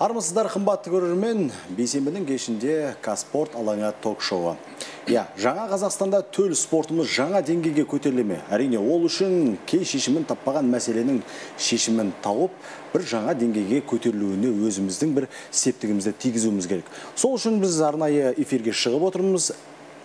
Армысыздар, қымбатты көрермен, бейсенбінің кешінде Казспорт алаңы ток-шоуы. Жаңа Қазақстанда төл спортымыз жаңа деңгейге көтеріле. Әрине, ол үшін кей шешімін таппаған мәселенің шешімін тауып, бір жаңа деңгейге көтерілуіне өзіміздің бір септігімізді тигізуіміз керек. Сол үшін біз арнайы эфирге шығып отырмыз.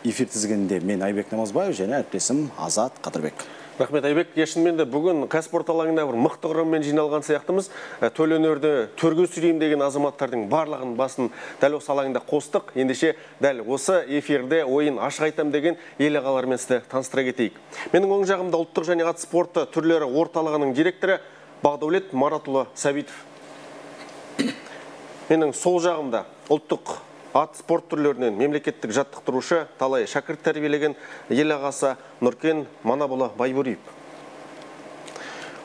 Эфир тізгінінде мен Айбек Намазбаев және әріптесім Азат Қадырбек. Рахмет, Айбек. Шынымен де бүгін Казспорт алаңында бір мықты құраммен жиналған сияқтымыз. Төл өнерді төрге сүрейім деген азаматтардың барлығын басын дәл осы алаңда қостық. Ендеше дәл осы эфирде ойын ашық айтам деген ел ағаларымен сізді таныстыра кетейік. Менің оң жағымда ұлттық және ат спорты түрлері орталығының директоры Бағдаулет Маратұлы Сәбитов. Менің сол жағымда ұлттық ат спорт түрлерінен мемлекеттік жаттықтырушы талай шәкірт тәрбиелеген ел ағасы Нұркен Манабұлы Байбөриев.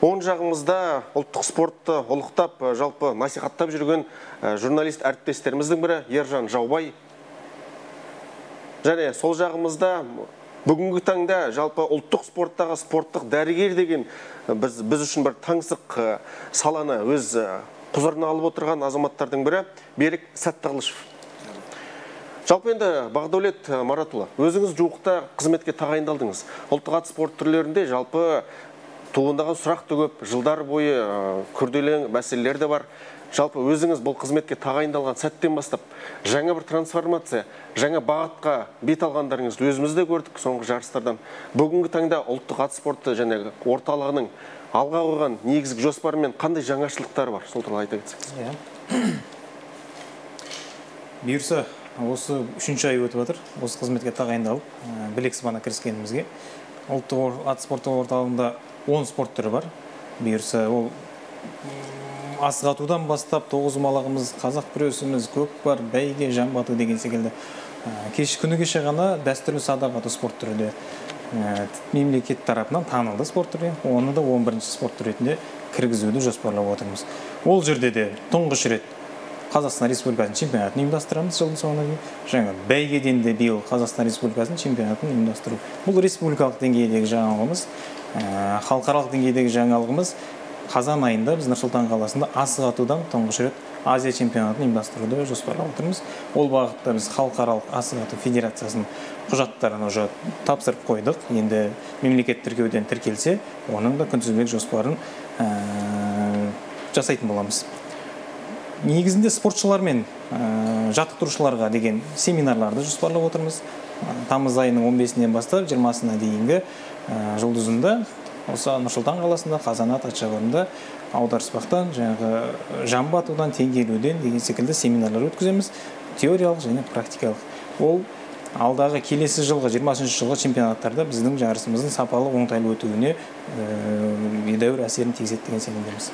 Оң жағымызда ұлттық спортты ұлықтап, жалпы насихаттап жүрген журналист әріптестеріміздің бірі Ержан Жаубай. Және сол жағымызда бүгінгі таңда жалпы ұлттық спорттағы спорттық дәрігер деген біз үшін бір таңсық саланы өз құзырына алып отырған азаматтардың бірі Берік Сәттіғылышев. Жалпы енді Бағдаулет Маратұлы, өзіңіз жуықта қызметке тағайындалдыңыз. Ұлттық ат спорт түрлерінде жалпы туындаған сұрақты көп, жылдар бойы күрделі мәселелер де бар. Жалпы өзіңіз бұл қызметке тағайындалған сәттен бастап жаңа бір трансформация, жаңа бағытқа бет алғандарыңызды өзіміз де көрдік соңғы жарыстардан. Бүгінгі таңда ұлттық ат спорты және орталығының алға қойған негізгі жоспары мен қандай жаңашылдықтар бар? Сол туралы айта кетсеңіз. Бұйырса, осы 3-ші ай өтіп жатыр, осы қызметке тағайындалып, білек сыбана кіріскенімізге. Ұлттық ат спорты орталығында 10 спорт түрі бар. Бұйырса, ол асық атудан бастап, тоғызқұмалағымыз, қазақ күресіміз, көкпар, бәйге, жамбы ату деген секілді. Күні кеше ғана дәстүрлі садақ ату спорт түрі де мемлекет тарапынан танылды спорт түрі. Оны да 11-ші спорт түрі ретінде кіргізуді жоспарлап отырмыз. Ол жерде де тұңғыш рет Қазақстан Республикасының чемпионатын ұйымдастырамыз жылдың соңына дейін. Жаңа бәйгеден де биыл Қазақстан Республикасының чемпионатын ұйымдастыру. Бұл республикалық деңгейдегі жаңалығымыз, халықаралық деңгейдегі жаңалығымыз. Қазан айында біз Нұр-Сұлтан қаласында асық атудан тұңғыш рет Азия чемпионатын ұйымдастыруды жоспарлап отырмыз. Ол бағытта біз халықаралық асық ату федерациясының құжаттарын уже тапсырып қойдық. Енді мемлекет тіркеуден тіркелсе, оның да күнтізбелік жоспарын жасайтын боламыз. Негізінде спортшылар мен жаттықтырушыларға деген семинарларды жоспарлап отырмыз. Тамыз айының 15-нен бастап 20-сына дейінгі жұлдызында осы Нұр-Сұлтан қаласында, Қазанат, Атшабарында, аударыспақтан, жамбы атудан, теңгелуден деген секілді семинарлар өткіземіз, теориялық және практикалық. Ол алдағы келесі жылғы 20-ші жылғы чемпионаттарда біздің жарысымыздың сапалы оңтайлы өтуіне едәуір әсерін тигізеді деген сенімдеміз.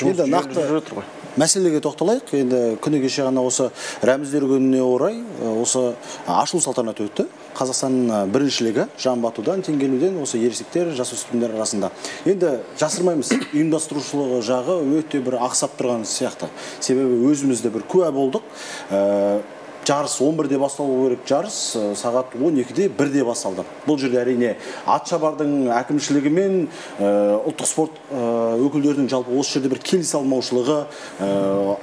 Енді нақты мәселеге тоқталайық. Енді күні кеше ғана осы рәміздер күніне орай осы ашылу салтанаты өтті. Қазақстан біріншілігі жамбы атудан, теңгелуден осы ересектер, жасөспірімдер арасында. Енді жасырмаймыз, ұйымдастырушылығы жағы өте бір ақсап тұрған сияқты. Себебі өзімізде бір куә болдық. Жарыс 11-де басталу керек, жарыс сағат 12-де 1-де басталды. Бұл жерде әрине Атшабардың әкімшілігі мен ұлттық спорт өкілдерінің жалпы осы жерде бір келісе алмаушылығы,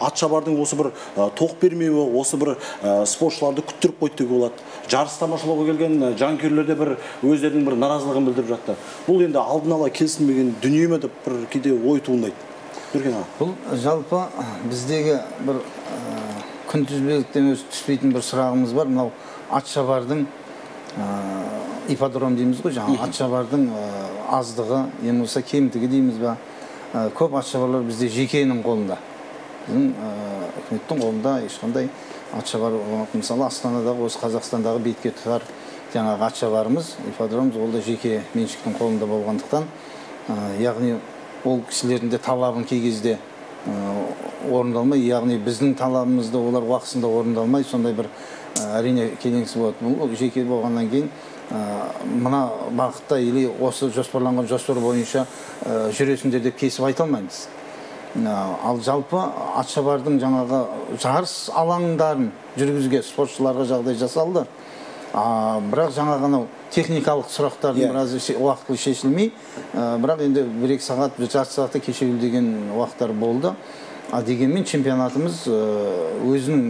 Атшабардың осы бір тоқ бермеуі, осы бір спортшыларды күттіріп қойды деуге болады. Жарыс тамашалауға келген жанкүйерлер де бір өздерінің бір наразылығын білдіріп жатты. Бұл енді алдын ала келісілмеген дүние ме деп бір кейде ой туындайды. Бұл жалпы біздегі бір күнтізбеліктен өзі түспейтін бір сұрағымыз бар. Мынау Атшабардың ипподром дейміз ғой, жаңа Атшабардың аздығы, ең болса кемдігі дейміз ба. Көп Атшабарлар бізде жекенің қолында. Біздің үкіметтің қолында ешқандай Атшабар, мысалы Астанадағы, осы Қазақстандағы бетке тұтар жаңағы Атшабарымыз, ипподромымыз, ол да жеке меншіктің қолында болғандықтан, яғни ол кісілердің де талабын кей кезде орындалмай, яғни біздің талабымызды олар уақытысында орындалмай, сондай бір әрине келеңсіз болады. Бұл жеке болғаннан кейін мына бағытта или осы жоспарланған жоспар бойынша жүресіңдер деп кесіп айта алмаймыз. Ал жалпы Атшабардың жаңағы жарыс алаңдарын жүргізуге спортшыларға жағдай жасалды. Бірақ жаңа ғана техникалық сұрақтардың біразы уақытылы шешілмей, бірақ енді 1-2 сағат, жарты сағатта кешегілдеген уақыттар болды. Дегенмен чемпионатымыз өзінің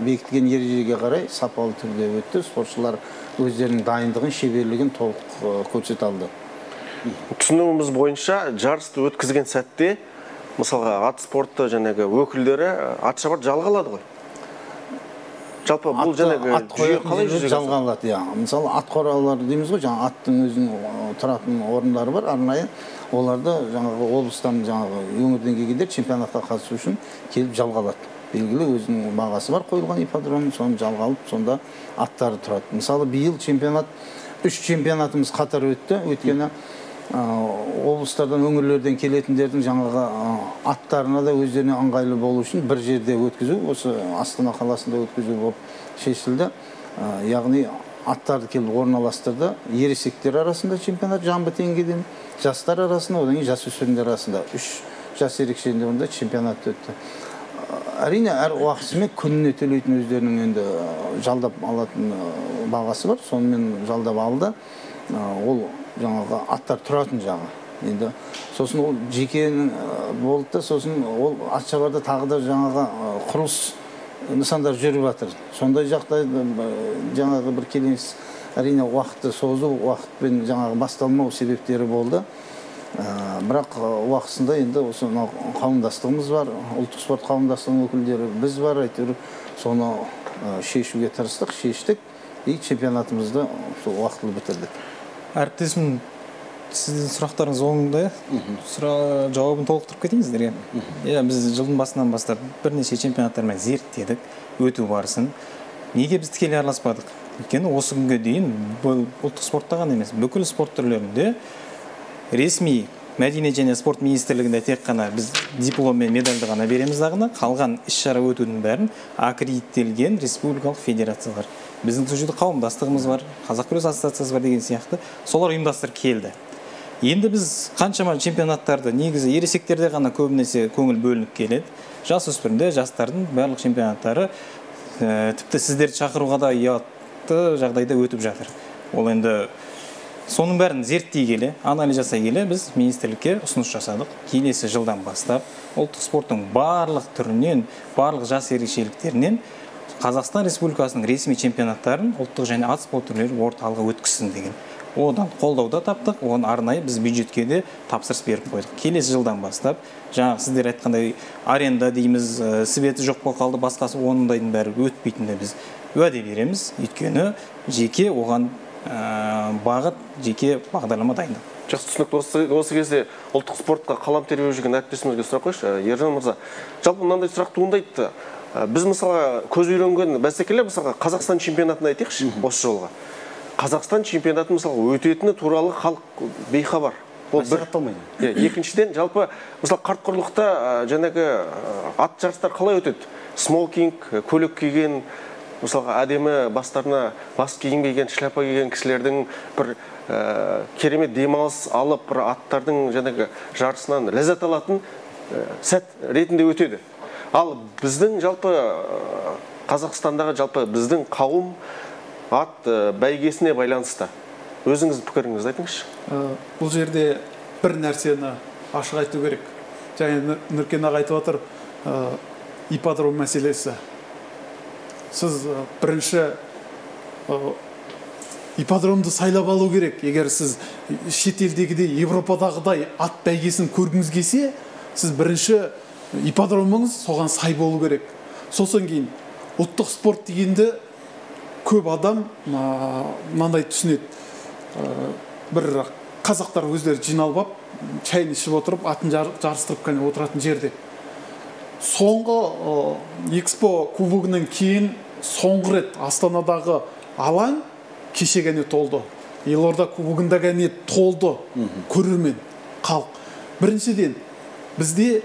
бекітілген ережеге қарай сапалы түрде өтті. Спортшылар өздерінің дайындығын, шеберлігін толық көрсете алды. Түсінігіміз бойынша жарысты өткізген сәтте, мысалға ат спорты жәнегі өкілдері атшабар жалға алады ғой. Жалпы бұл жәнегі жүйе қалай жүзеге асады? Жалға алады, мысалы ат қоралары дейміз ғой, жаңа аттың өзінің тұратын орындары бар, арнайы. Оларды жаңағы облыстан жаңағы өңірден келгендер чемпионатқа қатысу үшін келіп жалға алады. Белгілі өзінің бағасы бар қойылған ипподром, соны жалға алып, сонда аттары тұрады. Мысалы биыл чемпионат 3 чемпионатымыз қатар өтті. Өткені облыстардан, өңірлерден келетіндердің жаңағы аттарына да өздеріне ыңғайлы болу үшін бір жерде өткізу, осы Астана қаласында өткізу болып шешілді. Яғни аттарды келіп орналастырды. Ересектер арасында чемпионат жамбы теңгеден, жастар арасында, одан кейін жасөспірімдер арасында 3 жас ерекшелігінде чемпионат өтті. Әрине әр уақытысымен күніне төлейтін өздерінің енді жалдап алатын бағасы бар, сонымен жалдап алды. Ол жаңағы аттар тұратын жағы. Енді сосын ол жекенің болды, сосын ол Атшабарда тағы да жаңағы құрылыс нысандар жүріп жатыр. Сондай жақта жаңағы бір келеңсіз әрине уақытты созу, уақытпен жаңағы басталмау себептері болды. Бірақ уақытысында енді осы қауымдастығымыз бар, ұлттық спорт қауымдастығының өкілдері біз бар, әйтеуір соны шешуге тырыстық, шештік и чемпионатымызды уақытылы бітірдік. Әріптесім, сіздің сұрақтарыңыз оңында, жауабын толықтырып кетейіңіздер. Біз жылдың басынан бастап бірнеше чемпионаттармен зерттедік, өту барысын. Неге біз тікелей араласпадық? Өйткені осы күнге дейін бұл ұлттық спортта ғана емес, бүкіл спорт түрлерінде ресми мәдениет және спорт министрлігінде тек қана біз диплом мен медальді ғана береміз дағына, қалған іс-шара өтудің бәрін аккредиттелген республикалық федерациялар. Біздің сол жерде қауымдастығымыз бар, қазақ күрес ассоциациясы бар деген сияқты, солар ұйымдастырып келді. Енді біз қаншама чемпионаттарды негізі ересектерде ғана көбінесе көңіл бөлініп келеді. Жасөспірімде жастардың барлық чемпионаттары тіпті сіздерді шақыруға да ұятты жағдайда өтіп жатыр. Ол енді соның бәрін зерттей келе, анализ жасай келе, біз министрлікке ұсыныс жасадық. Келесі жылдан бастап ұлттық спорттың барлық түрінен, барлық жас ерекшеліктерінен Қазақстан Республикасының ресми чемпионаттарын ұлттық және ат спорт түрлері орталығы өткізсін деген. Одан қолдауда таптық, оны арнайы біз бюджетке де тапсырыс беріп қойдық. Келесі жылдан бастап, жаңағы сіздер айтқандай аренда дейміз, сібеті жоқ болып қалды, басқасы ондайдың бәрі өтпейтініне біз уәде береміз. Өйткені жеке оған бағыт, жеке бағдарлама дайындық. Жақсы түсінікті. Осы кезде ұлттық спортқа қалам тербеп жүрген әріптесімізге сұрақ қойшы, Ержан мырза. Жалпы мынандай сұрақ туындайды. Біз мысалға көз үйренген бәсекелер, мысалға Қазақстан чемпионатын айтайықшы осы жолға. Қазақстан чемпионаты мысалға өтетіні туралы халық бейхабар. Ол бір екіншіден жалпы мысалы қарт құрлықта жаңағы ат жарыстар қалай өтеді? Смокинг, көлік киген, мысалға әдемі бастарына бас киінбеген, шляпа киген кісілердің бір керемет демалыс алып, бір аттардың жаңағы жарысынан ләззат алатын сәт ретінде өтеді. Ал біздің жалпы Қазақстандағы жалпы біздің қауым ат бәйгесіне байланысты. Өзіңіздің пікіріңізді айтыңызшы. Бұл жерде бір нәрсені ашық айту керек. Және Нұркен аға айтып отыр, ипподром мәселесі. Сіз бірінші ипподромды сайлап алу керек. Егер сіз шетелдегідей, Европадағыдай ат бәйгесін көргіңіз келсе, сіз бірінші ипподромыңыз соған сай болу керек. Сосын кейін ұлттық спорт дегенде көп адам мынандай түсінеді. Бір қазақтар өздері жиналып алып, шайын ішіп отырып, атын жарыстырып қана отыратын жерде. Соңғы Экспо кубогынан кейін соңғы рет Астанадағы алаң кеше ғана толды. Елорда кубогында ғана толды көрермен, халық. Біріншіден, бізде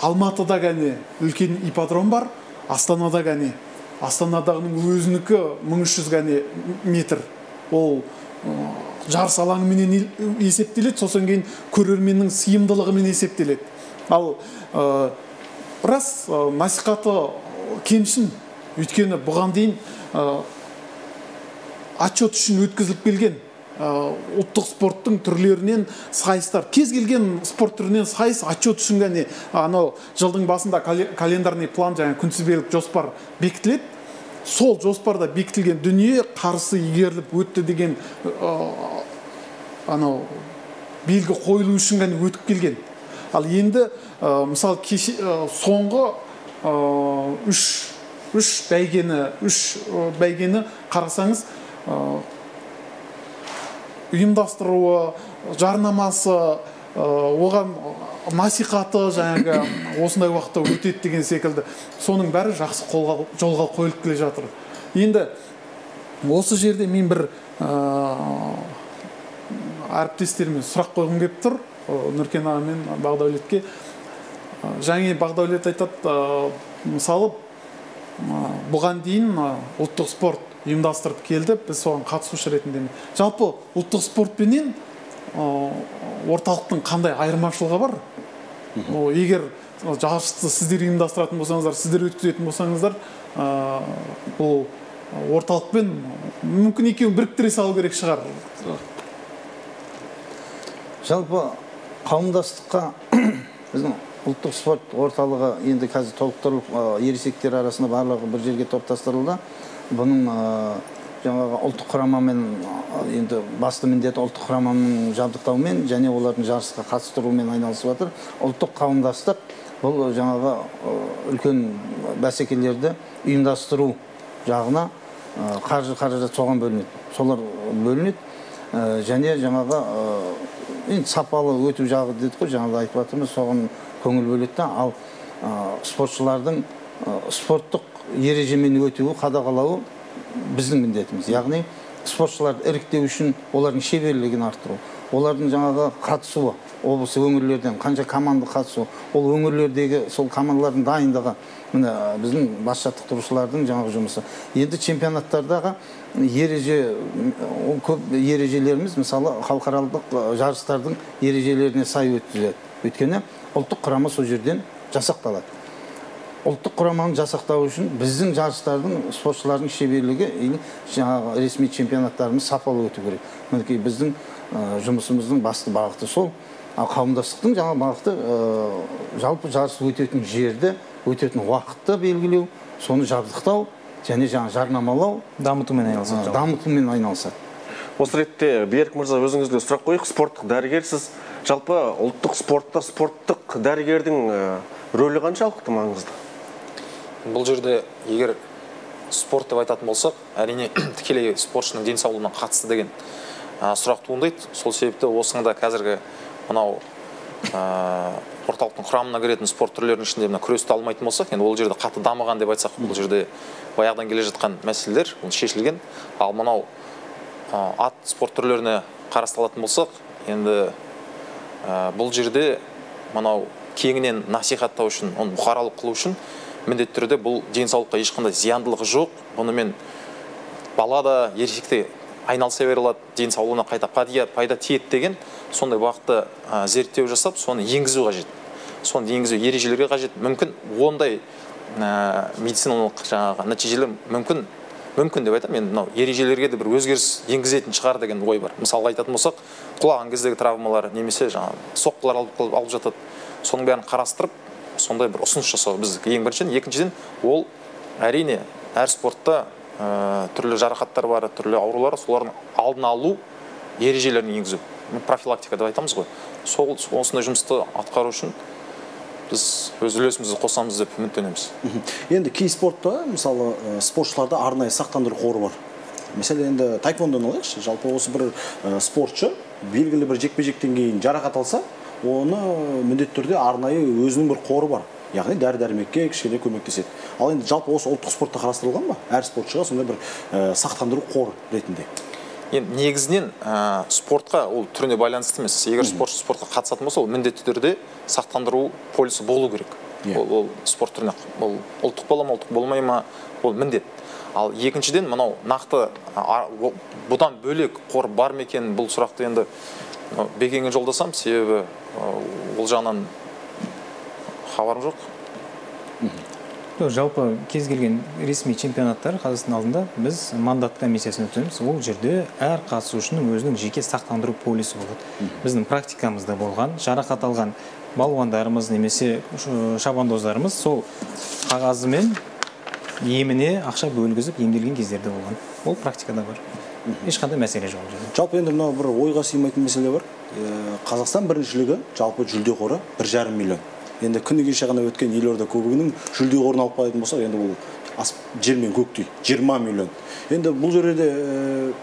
Алматыда ғана үлкен ипподром бар, Астанада ғана. Астанадағының өзінікі 1300 ғана метр. Ол жарыс алаңымен есептеледі, сосын кейін көрерменнің сыйымдылығымен есептеледі. Ал рас насихаты кемшін, өйткені бұған дейін отчет үшін өткізіліп келген ұлттық спорттың түрлерінен сайыстар, кез келген спорт түрінен сайыс отчет үшін ғана анау жылдың басында календарный план, жаңа күнтізбелік жоспар бекітіледі. Сол жоспарда бекітілген дүние қарсы игеріліп өтті деген анау белгі қойылу үшін ғана өтіп келген. Ал енді мысалы соңғы үш бәйгені қарасаңыз, ұйымдастыруы, жарнамасы, оған насихаты жаңағы осындай уақытта өтеді деген секілді, соның бәрі жақсы жолға қойылып келе жатыр. Енді осы жерде мен бір әріптестеріме сұрақ қойғым келіп тұр, Нұркен аға мен Бақдәулетке. Жаңа Бақдәулет айтады, мысалы бұған дейін ұлттық спорт ұйымдастырып келді, біз соған қатысушы ретінде. Жалпы ұлттық спортпенен орталықтың қандай айырмашылығы бар? Егер жарысты сіздер ұйымдастыратын болсаңыздар, сіздер өткізетін болсаңыздар, бұл орталықпен мүмкін екеуін біріктіре салу керек шығар. Жалпы қауымдастыққа біздің ұлттық спорт орталығы енді қазір толықтырылып, ересектер арасында барлығы бір жерге топтастырылды. Бұның жаңағы ұлттық құрамамен, енді басты міндеті ұлттық құраманың жабдықтаумен және олардың жарысқа қатыстырумен айналысып жатыр. Ұлттық қауымдастық бұл жаңағы үлкен бәсекелерді ұйымдастыру жағына қаржы соған бөлінеді. Солар бөлінеді. Және жаңағы сапалы өту жағы дедік қой, жаңағы айтып жатырмыз, соған көңіл бөледі. Ал спортшылардың спорттық ережемен өтуі, қадағалауы біздің міндетіміз. Яғни спортшыларды іріктеу үшін олардың шеберлігін арттыру, олардың жаңағы қатысуы, облыс өңірлерден қанша команда қатысу, ол өңірлердегі сол командалардың дайындығы, міне біздің бас жаттықтырушылардың жаңағы жұмысы. Енді чемпионаттардағы көп ережелеріміз, мысалы халықаралық жарыстардың ережелеріне сай өткізіледі. Өйткені ұлттық құрама сол жерден жасақталады. Ұлттық құраманы жасақтау үшін біздің жарыстардың спортшылардың шеберлігі жаңағы ресми чемпионаттарымыз сапалы өту керек. Мінекей біздің жұмысымыздың басты бағыты сол. Ал қауымдастықтың жаңа бағыты жалпы жарыс өтетін жерді, өтетін уақытты белгілеу, соны жабдықтау және жаңа жарнамалау, дамытумен айналысады. Осы ретте Берік мырза, өзіңізге сұрақ қойық, спорттық дәрігерсіз, жалпы ұлттық спортта спорттық дәрігердің рөлі қаншалықты маңызды? Бұл жерде егер спорт деп айтатын болсақ, әрине тікелей спортшының денсаулығына қатысты деген сұрақ туындайды. Сол себепті осында қазіргі мынау орталықтың құрамына кіретін спорт түрлерінің ішінде күресті алмайтын болсақ, енді ол жерде қатты дамыған деп айтсақ, бұл жерде баяғыдан келе жатқан мәселелер шешілген. Ал мынау ат спорт түрлеріне қарастырылатын болсақ, енді бұл жерде мынау кеңінен насихаттау үшін, оны бұқаралық қылу үшін міндетті түрде бұл денсаулыққа ешқандай зияндылығы жоқ. Бұнымен бала да, ересек те айналыса бере алады, денсаулығына қайта пайда тиеді деген сондай бағытта зерттеу жасап, соны енгізу қажет. Соны енгізу ережелерге қажет. Мүмкін ондай медициналық жаңағы нәтижелер мүмкін деп айтам. Мен мынау ережелерге де бір өзгеріс енгізетін шығар деген ой бар. Мысалға айтатын болсақ, құлаған кездегі травмалар немесе жаңағы соққылар алып жатады. Соның бәрін қарастырып, сондай бір ұсыныс жасау біз ең біріншіден. Екіншіден, ол әрине әр спортта түрлі жарақаттар бар, түрлі аурулар, солардың алдын алу ережелерін енгізу. Профилактика деп айтамыз ғой. Осындай жұмысты атқару үшін біз өз үлесімізді қосамыз деп үміттенеміз. Енді кей спортта, мысалы, спортшыларда арнайы сақтандыру қоры бар. Mesela енді таеквондоны алайықшы, жалпы осы бір спортшы белгілі бір жекпе-жектен кейін жарақат алса, оны міндетті түрде арнайы өзінің бір қоры бар. Яғни дәрі-дәрмекке кішкене көмектеседі. Ал енді жалпы осы ұлттық спортта қарастырылған ба? Әр спортшыға сондай бір сақтандыру қоры ретінде. Енді негізінен спортқа ол түріне байланысты емес. Егер спортшы спортқа қатысатын болса, ол міндетті түрде сақтандыру полисі болу керек. Ол спорт түріне, ол ұлттық бола ма, ұлттық болмай ма, ол міндет. Ал екіншіден, мынау нақты бұдан бөлек қор бар ма екен, бұл сұрақты енді Бекеңе жолдасам, себебі ол жағынан хабарым жоқ. Жалпы кез келген ресми чемпионаттар Қазақстан алдында біз мандат комиссиясын өтеміз. Ол жерде әр қатысушының өзінің жеке сақтандыру полисі болады. Біздің практикамызда болған, жарақат алған балуандарымыз немесе шабандоздарымыз сол қағазымен еміне ақша бөлгізіп емделген кездерде болған. Ол практикада бар. Ешқандай мәселе жоқ. Жалпы енді мынау бір ойға сыймайтын мәселе бар. Қазақстан біріншілігі жалпы жүлде қоры 1,5 миллион. Енді күні кеше ғана өткен елорда кубогының жүлде қорын алып қоятын болсақ, енді бұл жер мен көктей 20 миллион. Енді бұл жерде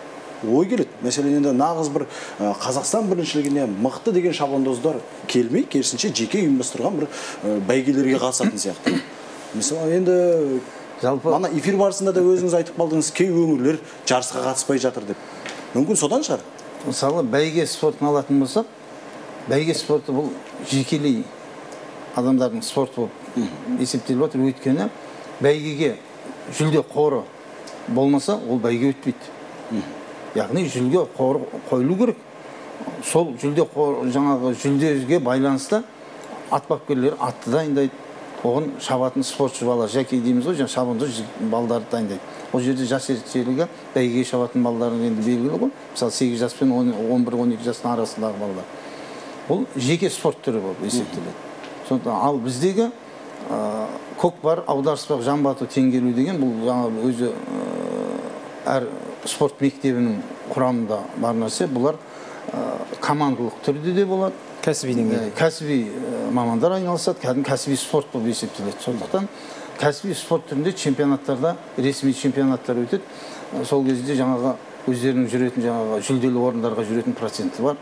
ой келеді. Мәселен енді нағыз бір Қазақстан біріншілігіне мықты деген шабандоздар келмей, керісінше жеке ұйымдастырған бір бәйгелерге қатысатын сияқты. Мысалы енді жалпы ана эфир барысында да өзіңіз айтып қалдыңыз, кей өңірлер жарысқа қатыспай жатыр деп. Мүмкін содан шығар. Мысалы бәйге спортын алатын болсақ, бәйге спорты бұл жекелей адамдардың спорты болып есептеліп отыр. Өйткені бәйгеге жүлде қоры болмаса, ол бәйге өтпейді. Яғни жүлде қоры қойылу керек. Сол жүлде қоры, жаңағы жүлдеге байланысты ат бапкерлері атты дайындайды. Оған шабатын спортшы бала, жәке дейміз ғой, жаңа шабандоз балдарды дайындайды. Ол жерде жас ерекшелігі бәйгеге шабатын балдардың енді белгілі ғой. Мысалы 8 жас пен 11-12 жастың арасындағы балдар. Бұл жеке спорт түрі болып есептеледі. Сондықтан ал біздегі көкпар, аударыспақ, жамбы ату, теңге ілу деген бұл жаңа өзі әр спорт мектебінің құрамында бар нәрсе. Бұлар командалық түрде де болады. Кәсіби деңгейде. Кәсіби мамандар айналысады, кәсіби спорт болып есептеледі. Сондықтан кәсіби спорт түрінде чемпионаттарда, ресми чемпионаттар өтеді. Сол кезде жаңағы өздерінің жүретін жаңағы жүлделі орындарға жүретін проценті бар.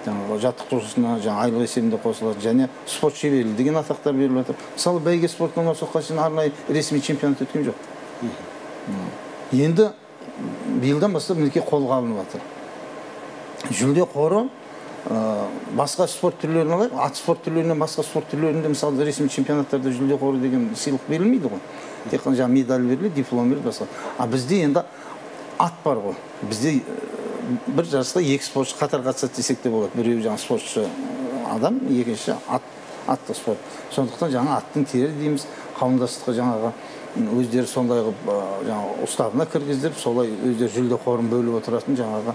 Жаңағы жаттықтырушысына жаңа айлық есебінде қосылады, және спорт шебері деген атақтар беріліп жатыр. Мысалы бәйге спортынан соққа шейін арнайы ресми чемпионат өткен жоқ. Енді биылдан бастап мінекей қолға алынып жатыр. Жүлде қоры басқа спорт түрлерін алайық, ат спорт түрлерінен басқа спорт түрлерінде мысалы ресми чемпионаттарда жүлде қоры деген сыйлық берілмейді ғой. Тек қана жаңа медаль беріледі, диплом беріледі басқа. А бізде енді ат бар ғой. Бізде бір жарысқа 2 спортшы қатар қатысады десек те болады. Біреуі жаңа спортшы адам, екінші атты спорт. Сондықтан жаңа аттың тері дейміз, қауымдастыққа жаңағы өздері сондай жаңағы ұстабына кіргіздіріп, солай өздері жүлде қорын бөліп отыратын жаңағы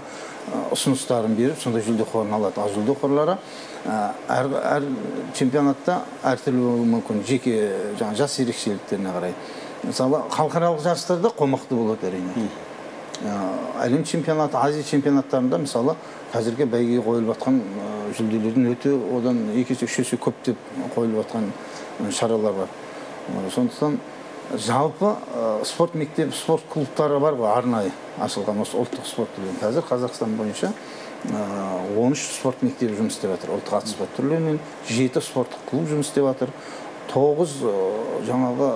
ұсыныстарын беріп, сондай жүлде қорын алады. А жүлде қорлары әр чемпионатта әртүрлі болуы мүмкін, жеке жаңа жас ерекшеліктеріне қарай. Мысалы халықаралық жарыстарда қомақты болады әрине. Әлем чемпионаты, Азия чемпионаттарында мысалы қазірге бәйгеге қойылып жатқан жүлделердің өте одан 2-3 есе көп деп қойылып жатқан шаралар бар. Сондықтан жалпы спорт мектеп, спорт клубтары бар ғой, арнайы ашылған осы ұлттық спорт түрлерінен. Қазір Қазақстан бойынша 13 спорт мектебі жұмыс істеп жатыр. Ұлттық ат спорт түрлерінен 7 спорттық клуб жұмыс істеп жатыр. 9 жаңағы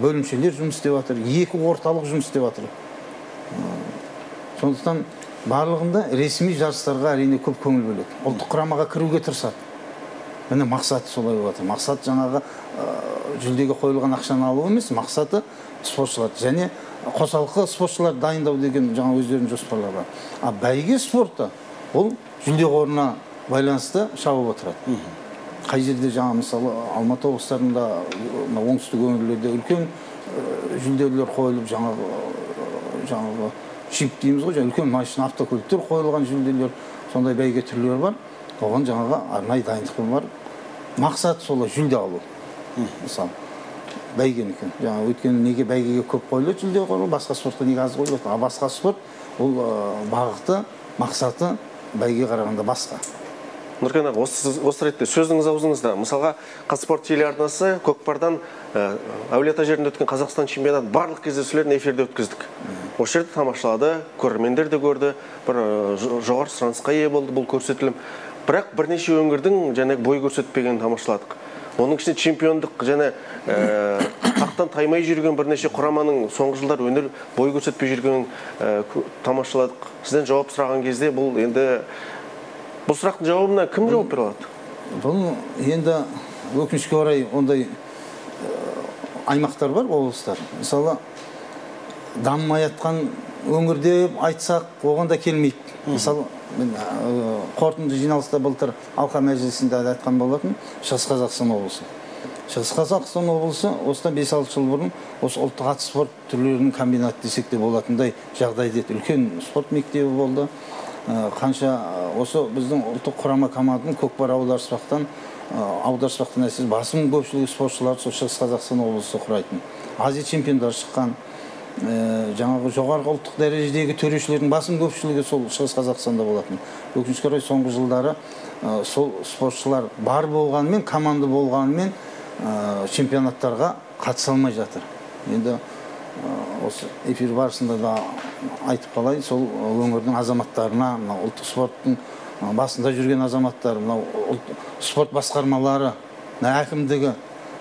бөлімшелер жұмыс істеп жатыр. 2 орталық жұмыс істеп жатыр. Сондықтан барлығында ресми жарыстарға әрине көп көңіл бөледі. Ұлттық құрамаға кіруге тырысады. Міне мақсаты солай болып жатыр. Мақсат жаңағы жүлдеге қойылған ақшаны алу емес, мақсаты спортшылар және қосалқы спортшылар дайындау деген жаңа өздерінің жоспарлары бар. А бәйге спорты ол жүлде қорына байланысты шабып отырады. Қай жерде жаңа мысалы Алматы облыстарында, оңтүстік өңірлерде үлкен жүлделер қойылып, жаңағы шип дейміз ғой, үлкен машина, автокөліктер қойылған жүлделер, сондай бәйге түрлері бар. Оған жаңағы арнайы дайындықпен бар. Мақсат солай жүлде алу. Мысалы бәйген екен. Жаңа өйткені неге бәйгеге көп қойылады жүлде қоры, басқа спортқа неге аз қойылады? А басқа спорт ол бағыты, мақсаты бәйге қарағанда басқа. Нұркен аға, осы ретте сөзіңіз аузыңызда. Мысалға Қазспорт телеарнасы көкпардан Әулиеата жерінде өткен Қазақстан чемпионаты барлық кездесулерін эфирде өткіздік. Осы жерде тамашалады, көрермендер де көрді, бір жоғары сұранысқа ие болды бұл көрсетілім. Бірақ бірнеше өңірдің және бой көрсетпегенін тамашаладық. Оның ішінде чемпиондық және тақтан таймай жүрген бірнеше құраманың соңғы жылдар өнер бой көрсетпей жүргенін тамашаладық. Сізден жауап сұраған кезде бұл енді бұл сұрақтың жауабына кім жауап бере алады? Бұл енді өкінішке орай ондай аймақтар бар, облыстар. Мысалы дамымай жатқан өңірде айтсақ, оған да келмейді. Мысалы қорытынды жиналыста былтыр алқа мәжілісінде айтқан болатын Шығыс Қазақстан облысы. Шығыс Қазақстан облысы осыдан 5-6 жыл бұрын осы ұлттық ат спорт түрлерінің комбинаты десек те болатындай жағдайда үлкен спорт мектебі болды. Қанша осы біздің ұлттық құрама команданың көкпар аударыспақтан әсес басым көпшілігі спортшылар сол Шығыс Қазақстан облысы құрайтын. Азия чемпиондары шыққан, жаңағы жоғарғы ұлттық дәрежедегі төрешілердің басым көпшілігі сол Шығыс Қазақстанда болатын. Өкінішке орай соңғы жылдары сол спортшылар бар болғанымен, команда болғанымен чемпионаттарға қатыса алмай жатыр. Енді осы эфир барысында да айтып қалайын, сол өңірдің азаматтарына, ұлттық спорттың басында жүрген азаматтар, спорт басқармалары, әкімдігі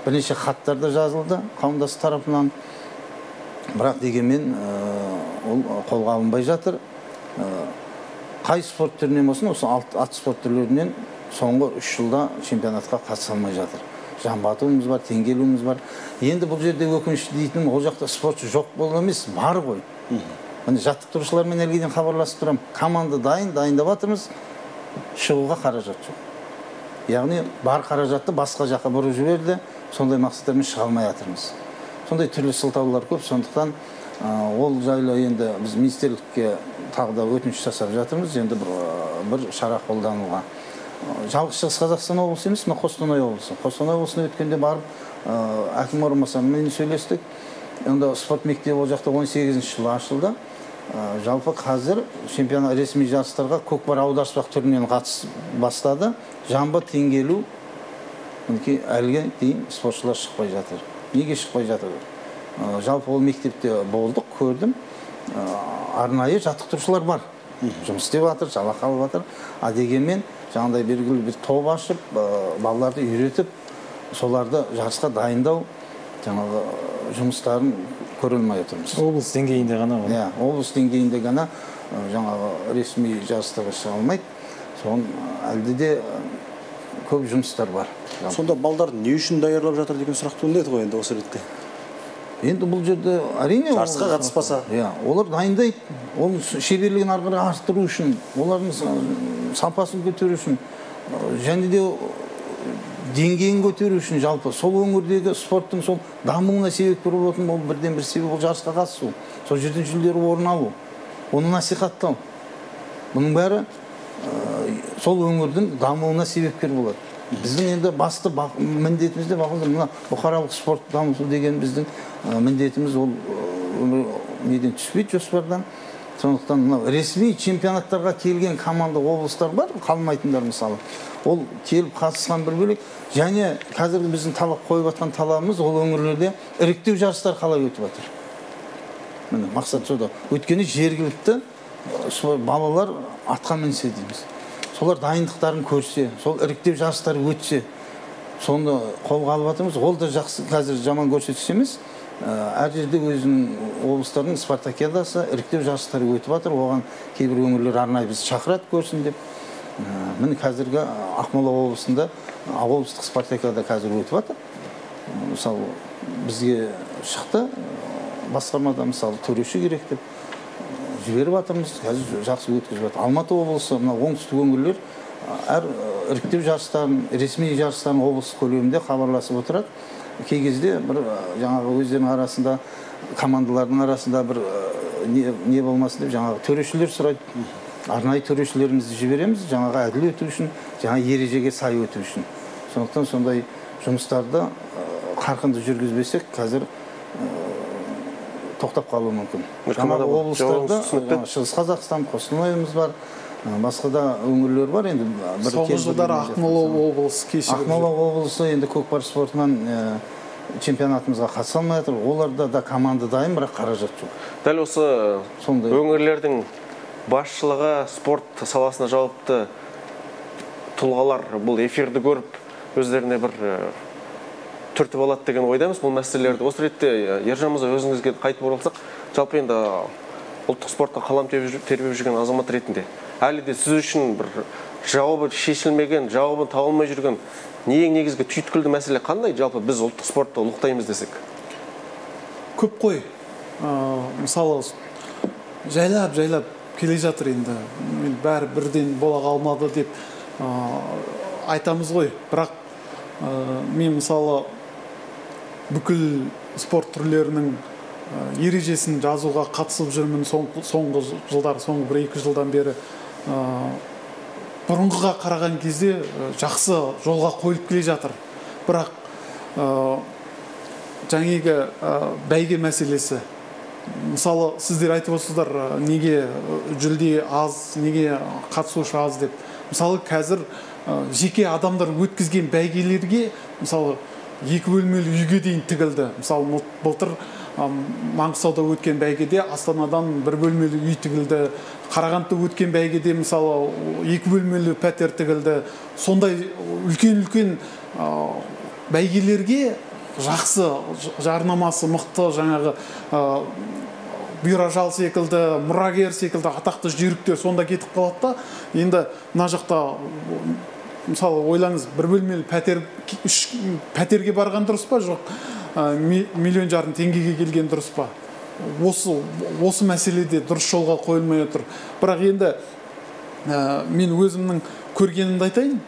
бірнеше хаттар да жазылды қауымдастық тарапынан. Бірақ дегенмен ол қолға алынбай жатыр. Қай спорт түрінен болсын, осы ат спорт түрлерінен соңғы 3 жылда чемпионатқа қатыса алмай жатыр. Жамбы атуымыз бар, теңгелуіміз бар. Енді бұл жерде өкінішті дейтінім, ол жақта спортшы жоқ болды емес, бар ғой. Жаттықтырушылармен әлгіден хабарласып тұрам, команда дайындап жатырмыз, шығуға қаражат жоқ. Яғни бар қаражатты басқа жаққа бұрып жіберді, сондай мақсаттармен шыға алмай жатырмыз. Сондай түрлі сылтаулар көп, сондықтан ол жайлы енді біз министрлікке тағы да өтініш жасап жатырмыз, енді бір шара қолдануға. Жалғыз Шығыс Қазақстан облысы емес, Қостанай облысы. Қостанай облысына өткенде барып, әкім орынбасарымен сөйлестік. Онда спорт мектебі ол жақта 18-ші жылы ашылды. Жалпы қазір чемпионат ресми жарыстарға көкпар аударыспақ түрінен қатыс бастады. Жамбы, теңгелу, әлге дейін спортшылар шықпай жатыр. Неге шықпай жатыр? Жалпы ол мектепте болдық, көрдім. Арнайы жаттықтырушылар бар. Жұмыс істеп жатыр, жалақы алып жатыр. Дегенмен жаңағыдай белгілі бір топ ашып, балаларды үйретіп, соларды жарысқа дайындау жаңағы жұмыстарын көре алмай отырмыз. Облыс деңгейінде ғана ғой. Облыс деңгейінде ғана жаңағы ресми жарыстарға шыға алмайды. Соның әлде де көп жұмыстар бар. Сонда балдарды не үшін даярлап жатыр деген сұрақ туындайды ғой енді осы ретте. Енді бұл жерде әрине жарысқа қатыспаса, олар дайындайды, оның шеберлігін ары қарай арттыру үшін, олардың сапасын көтеру үшін, және де деңгейін көтеру үшін, жалпы сол өңірдегі спорттың сол дамуына себеп болатын ол бірден бір себеп, ол жарысқа қатысу, сол жерден жүлделі орын алу, оны насихаттау. Бұның бәрі сол өңірдің дамуына себепкер болады. Біздің енді басты міндетімізде мына бұқаралық спорт дамыту деген біздің міндетіміз, ол неден түспейді жоспардан. Сондықтан ресми чемпионаттарға келген команда облыстар бар, қалмайтындар мысалы. Ол келіп қатысқан бір бөлек. Және қазіргі біздің талап қойып жатқан талабымыз ол өңірлерде іріктеу жарыстар қалай өтіп жатыр. Міне мақсат сода. Өйткені жергілікті балалар атқа мінсе дейміз. Солар дайындықтарын көрсе, сол іріктеу жарыстары өтсе, сонда қолға алып жатырмыз. Ол да жақсы, қазір жаман көрсетіс емес. Әр жерде өзінің облыстардың спартакиадасы, іріктеу жарыстары өтіп жатыр. Оған кейбір өңірлер арнайы біз шақырады көрсін деп. Міне қазіргі Ақмола облысында облыстық спартакиада қазір өтіп жатыр. Мысалы, бізге шықты, басқармада мысалы төреші керек деп жіберіп жатырмыз, қазір жақсы өткізіп жатыр. Алматы облысы, мына оңтүстік өңірлер әр іріктеу жарыстарын, ресми жарыстарын облыс көлемінде хабарласып отырады. Кей кезде бір жаңағы өздерінің арасында, командалардың арасында бір не болмасын деп жаңағы төрешілер сұрайды. Арнайы төрешілерімізді жібереміз, жаңағы әділ өту үшін, жаңа ережеге сай өту үшін. Сондықтан сондай жұмыстарды қарқынды жүргізбесек, қазір тоқтап қалуы мүмкін. Жаңағы облыстарда Шығыс Қазақстан, Қостанайымыз бар, басқа да өңірлер бар. Енді соңғы жылдары Ақмола облысы кешігіп жүр. Ақмола облысы енді көкпар спортынан чемпионатымызға қатыса алмай жатыр. Оларда да команда дайын, бірақ қаражат жоқ. Дәл осы өңірлердің басшылығы, спорт саласына жауапты тұлғалар бұл эфирді көріп, өздеріне бір түртіп алады деген ойдамыз бұл мәселелерді. Осы ретте Ержан мырза, өзіңізге қайтып оралсақ, жалпы енді ұлттық спортқа қалам тербеп жүрген азамат ретінде әлі де сіз үшін бір жауабы шешілмеген, жауабы табылмай жүрген ең негізгі түйткілді мәселе қандай? Жалпы біз ұлттық спортты ұлықтаймыз десек. Көп қой. Мысалы, жайлап келе жатыр енді. Бәрі бірден бола қалмады деп айтамыз ғой. Бірақ мен мысалы бүкіл спорт түрлерінің ережесін жазуға қатысып жүрмін соңғы жылдар, соңғы 1-2 жылдан бері. Бұрынғыға қараған кезде жақсы жолға қойылып келе жатыр. Бірақ жаңағы бәйге мәселесі, мысалы сіздер айтып отырсыздар, неге жүлде аз, неге қатысушы аз деп. Мысалы қазір жеке адамдар өткізген бәйгелерге мысалы 2 бөлмелі үйге дейін тігілді. Мысалы былтыр Маңғыстауда өткен бәйгеде Астанадан 1 бөлмелі үй тігілді. Қарағандыда өткен бәйгеде мысалы 2 бөлмелі пәтер тігілді. Сондай үлкен бәйгелерге жақсы жарнамасы мықты, жаңағы бұйражал секілді, мұрагер секілді атақты жүйріктер сонда кетіп қалады да. Енді мына жақта мысалы ойлаңыз, 1 бөлмелі пәтерге барған дұрыс па, жоқ 1,5 миллион теңгеге келген дұрыс па? Осы мәселеде дұрыс жолға қойылмай отыр. Бірақ енді мен өзімнің көргенімді айтайын.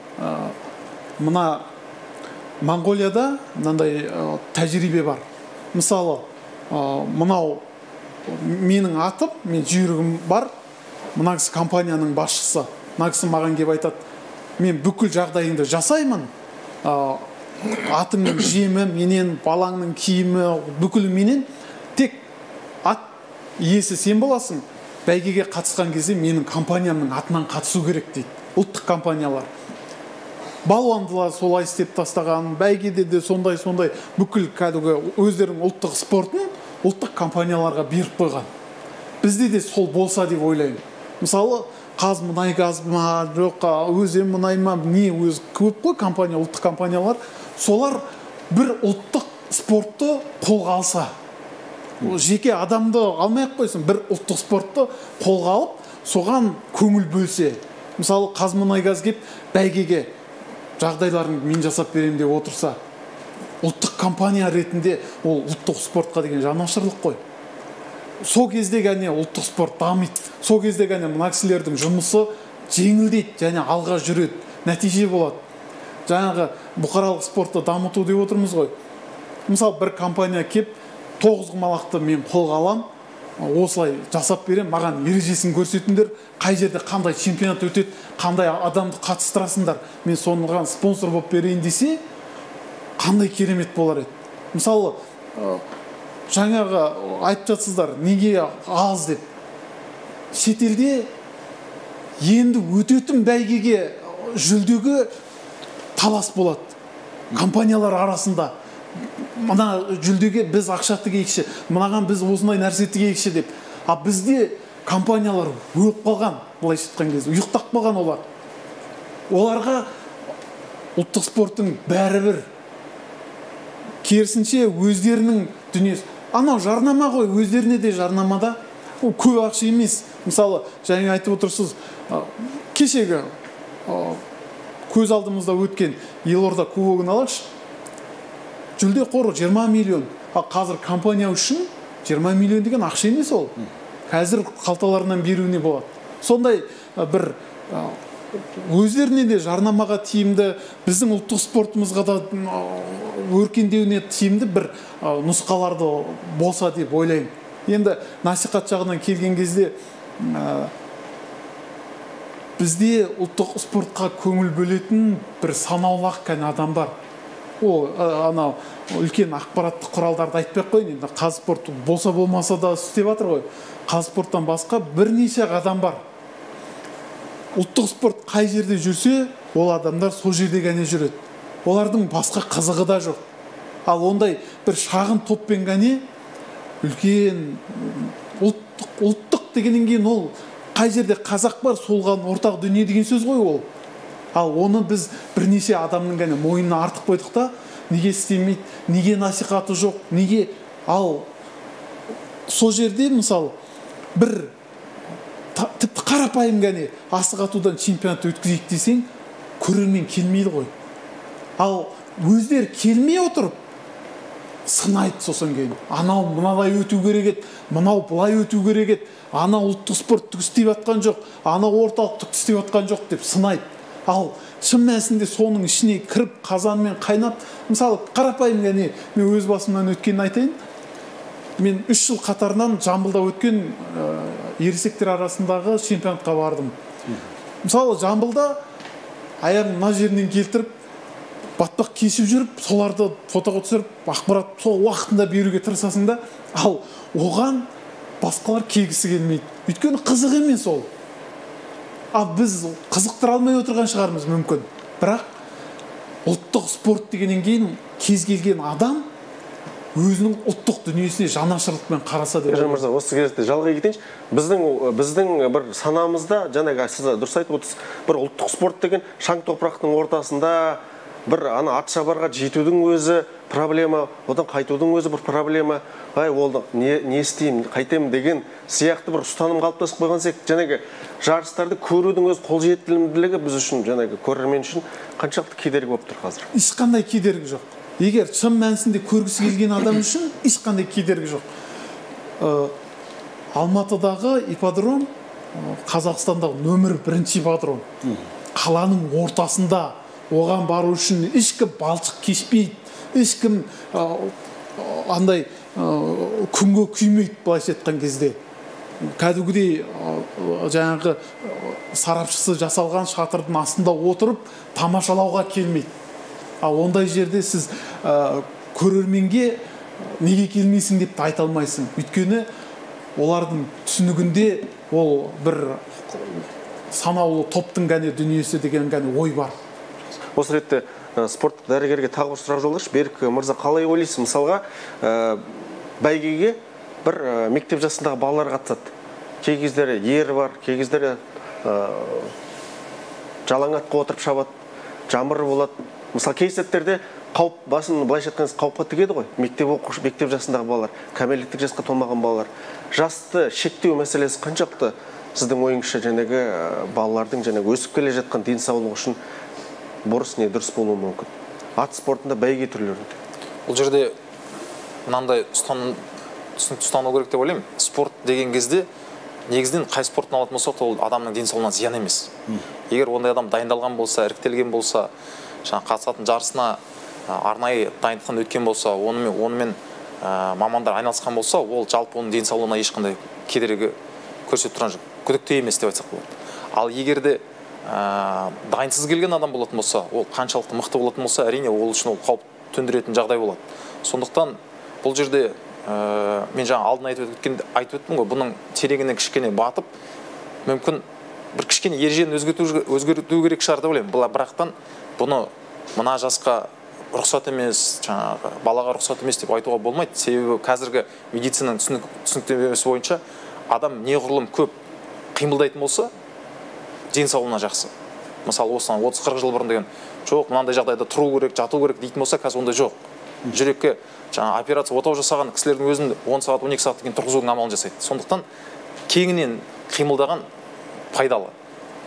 Мына Моңғолияда мынандай тәжірибе бар. Мысалы, мынау менің атым, мен жүйрігім бар. Мына кісі компанияның басшысы. Мына кісі маған келіп айтады, мен бүкіл жағдайыңды жасаймын. Атыңның жемі менен, балаңның киімі, бүкілі менен. Тек ат иесі сен боласың. Бәйгеге қатысқан кезде менің компаниямның атынан қатысу керек дейді. Ұлттық компаниялар. Балуандылар солай істеп тастаған, бәйгеде де сондай бүкіл кәдімгі өздерінің ұлттық спортын ұлттық компанияларға беріп қойған. Бізде де сол болса деп ойлаймын. Мысалы, Қазмұнайгаз ма, жоқ Өзенмұнай ма, не өз көп қой компания, ұлттық компаниялар, солар бір ұлттық спортты қолға алса, жеке адамды алмай-ақ қойсын, бір ұлттық спортты қолға алып, соған көңіл бөлсе. Мысалы, Қазмұнайгаз кеп бәйгеге жағдайларын мен жасап берем деп отырса, ұлттық компания ретінде ол ұлттық спортқа деген жанашырлық қой. Сол кезде ғана ұлттық спорт дамиды. Сол кезде ғана мына кісілердің жұмысы жеңілдейді, және алға жүреді, нәтиже болады. Жаңағы бұқаралық спортты дамыту деп отырмыз ғой. Мысалы, бір компания кеп 9 құмалақты мен қолға алам, осылай жасап берем, маған ережесін көрсетіңдер, қай жерде қандай чемпионат өтеді, қандай адамды қатыстырасыңдар, мен соған спонсор болып берейін десе, қандай керемет болар еді. Мысалы, жаңағы айтып жатсыздар, неге аз деп. Шетелде енді өтетін бәйгеге жүлдеге талас болады. Компаниялар арасында. Мына жүлдеге біз ақша тігейікші, мынаған біз осындай нәрсе тігейікші деп. А бізде компаниялар өліп қалған, былайша айтқан кезде, ұйықтап қалған олар. Оларға ұлттық спорттың бәрібір. Керісінше өздерінің дүниесі. Анау жарнама ғой, өздеріне де жарнамада. Ол көп ақша емес. Мысалы, жаңа айтып отырсыз, кешегі көз алдымызда өткен Елорда кубогын алайықшы. Жүлде қоры 20 миллион. Қазір компания үшін 20 миллион деген ақша емес ол. Қазір қалталарынан беруіне болады. Сондай бір өздеріне де жарнамаға тиімді, біздің ұлттық спортымызға да өркендеуіне тиімді бір нұсқаларды болса деп ойлаймын. Енді насихат жағынан келген кезде бізде ұлттық спортқа көңіл бөлетін бір санаулы кәне адам бар. Анау үлкен ақпараттық құралдарды айтпай қойын, енді Қазспорт болса болмаса да істеп жатыр ғой. Қазспорттан басқа бірнеше адам бар. Ұлттық спорт қай жерде жүрсе, ол адамдар сол жерде ғана жүреді. Олардың басқа қызығы да жоқ. Ал ондай бір шағын топпен ғана үлкен ұлттық дегеннен кейін ол қай жерде қазақ бар, солған ортақ дүние деген сөз ғой ол. Ал оны біз бірнеше адамның ғана мойнына артып қойдық та, неге істемейді, неге насихаты жоқ, неге. Ал сол жерде мысалы бір тіпті қарапайым ғана асық атудан чемпионат өткізейік десең, көрермен келмейді ғой. Ал өздер келмей отырып сынайды сосын кейін. Анау мыналай өту керек еді, мынау бұлай өту керек еді, анау ұлттық спорт түк істеп жатқан жоқ, анау орталық түк істеп жатқан жоқ деп сынайды. Ал шын мәнісінде соның ішіне кіріп қазанмен қайнап, мысалы қарапайым мен өз басымнан өткенін айтайын. Мен 3 жыл қатарынан Жамбылда өткен ересектер арасындағы чемпионатқа бардым. Мысалы Жамбылда аяғын мына жерінен келтіріп, батпақ кесіп жүріп, соларды фотоға түсіріп, ақпарат сол уақытында беруге тырысасың да, ал оған басқалар келгісі келмейді. Өйткені қызық емес ол. Ал біз қызықтыра алмай отырған шығармыз мүмкін. Бірақ ұлттық спорт дегеннен кейін кез келген адам өзінің ұлттық дүниесіне жанашырлықпен қараса деп. Ержан мырза, осы кезде жалғай кетейінші. Біздің бір санамызда, жаңағы сіз дұрыс айтып отырсыз, бір ұлттық спорт деген шаң топырақтың ортасында бір атшабарға жетудің өзі проблема, одан қайтудың өзі бір проблема. Ол не істеймін, қайтемін деген сияқты бір ұстаным қалыптасып қойған сияқты, жаңағы жарыстарды көрудің өз қолжетімділігі біз үшін, жаңағы көрермен үшін қаншалықты кедергі болып тұр қазір? Ешқандай кедергі жоқ. Егер шын мәнісінде көргісі келген адам үшін ешқандай кедергі жоқ. Алматыдағы ипподром Қазақстандағы нөмір 1 ипподром. Қаланың ортасында, оған бару үшін ешкім балшық кешпейді, ешкім андай күнге күймейді, былайша айтқан кезде. Кәдімгідей жаңағы сарапшысы жасалған шатырдың астында отырып тамашалауға келмейді. Ондай жерде сіз көрерменге неге келмейсің деп айта алмайсың. Өйткені олардың түсінігінде ол бір санаулы топтың ғана дүниесі деген ғана ой бар. Осы ретте спорттық дәрігерге тағы бір сұрақ жолдаңызшы. Берік мырза, қалай ойлайсыз? Мысалға, бәйгеге бір мектеп жасындағы балалар қатысады. Кей кездері ер бар, кей кездері жалаң атқа отырып шабады, жамыр болады. Мысалы, кей сәттерде қауіп басын былайша айтқанда қауіпқа тігеді ғой. Мектеп жасындағы балалар, кәмелеттік жасқа толмаған балалар. Жасты шектеу мәселесі қаншалықты сіздің ойыңызша жаңағы балалардың жаңағы өсіп келе жатқан денсаулығы үшін бұрыс не дұрыс болуы мүмкін? Ат спортында, бәйге түрлерінде. Бұл жерде мынандай түсінікті ұстану керек деп ойлаймын. Спорт деген кезде негізінен қай спорттан алатын болсақ, ол адамның денсаулығына зиян емес. Егер ондай адам дайындалған болса, іріктелген болса, қатысатын жарысына арнайы дайындықтан өткен болса, онымен мамандар айналысқан болса, ол жалпы оның денсаулығына ешқандай кедергі көрсетіп тұрған жоқ. Күдікті емес деп айтсақ болады. Ал егер де дайынсыз келген адам болатын болса, ол қаншалықты мықты болатын болса, әрине ол үшін ол қауіп төндіретін жағдай болады. Сондықтан бұл жерде мен жаңа алдын айтып өттім ғой, бұның тереңіне кішкене батып, мүмкін бір кішкене ережені өзгерту керек шығар деп ойлаймын. Бірақтан бұны мына жасқа рұқсат емес, жаңағы балаға рұқсат емес деп айтуға болмайды. Себебі қазіргі медицинаның түсініктемесі бойынша адам неғұрлым көп қимылдайтын болса, денсаулығына жақсы. Мысалы, осыдан 30-40 жыл бұрын деген жоқ, мынандай жағдайда тұру керек, жату керек дейтін болса, қазір ондай жоқ. Жүрекке жаңа операция отау жасаған кісілердің өзін 10 сағат, 12 сағат деген тұрғызудың амалын жасайды. Сондықтан кеңінен қимылдаған пайдалы.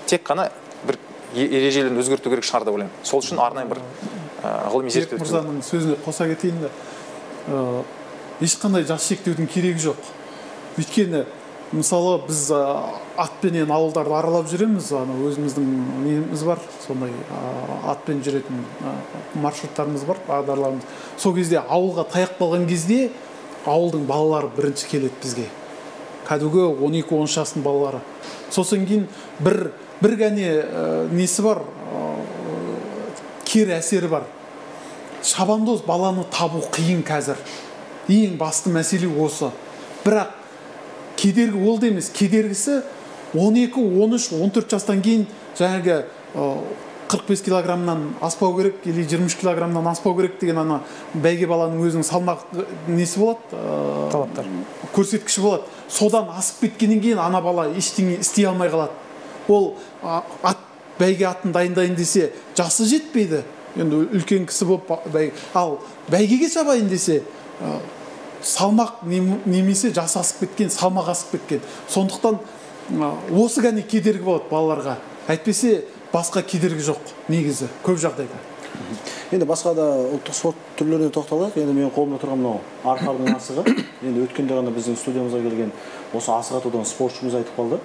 Тек қана бір ережелерін өзгерту керек шығар деп ойлаймын. Сол үшін арнайы бір ғылыми зерттеу өткізу. Мырзаның сөзіне қоса кетейін де, ешқандай жас шектеудің керегі жоқ. Өйткені мысалы біз атпенен ауылдарды аралап жүреміз, өзіміздің неміз бар, сондай атпен жүретін маршруттарымыз бар, бағдарларымыз. Сол кезде ауылға таяқ қалған кезде ауылдың балалары бірінші келеді бізге. Кәдуге 12-13 жастың балалары. Сосын кейін бір ғане несі бар, кері әсері бар. Шабандоз баланы табу қиын қазір. Ең басты мәселе осы. Бірақ кедергі ол да емес, кедергісі 12, 13, 14 жастан кейін жаңағы 45 килограммнан аспау керек, или 23 килограммнан аспау керек деген ана бәйге баланың өзінің салмақ несі болады, талаптар, көрсеткіші болады. Содан асып кеткеннен кейін ана бала ештеңе істей алмай қалады. Ол бәйге атын дайындайын десе, жасы жетпейді. Енді үлкен кісі болып, ал бәйгеге шабайын десе, салмақ немесе жасы асып кеткен, салмақ асып кеткен. Сондықтан осы ғана кедергі болады балаларға. Әйтпесе басқа кедергі жоқ негізі көп жағдайда. Енді басқа да ұлттық спорт түрлеріне тоқталайық. Енді менің қолымда тұрған мынау арқардың асығы. Енді өткенде ғана біздің студиямызға келген осы асық атудан спортшымыз айтып қалды.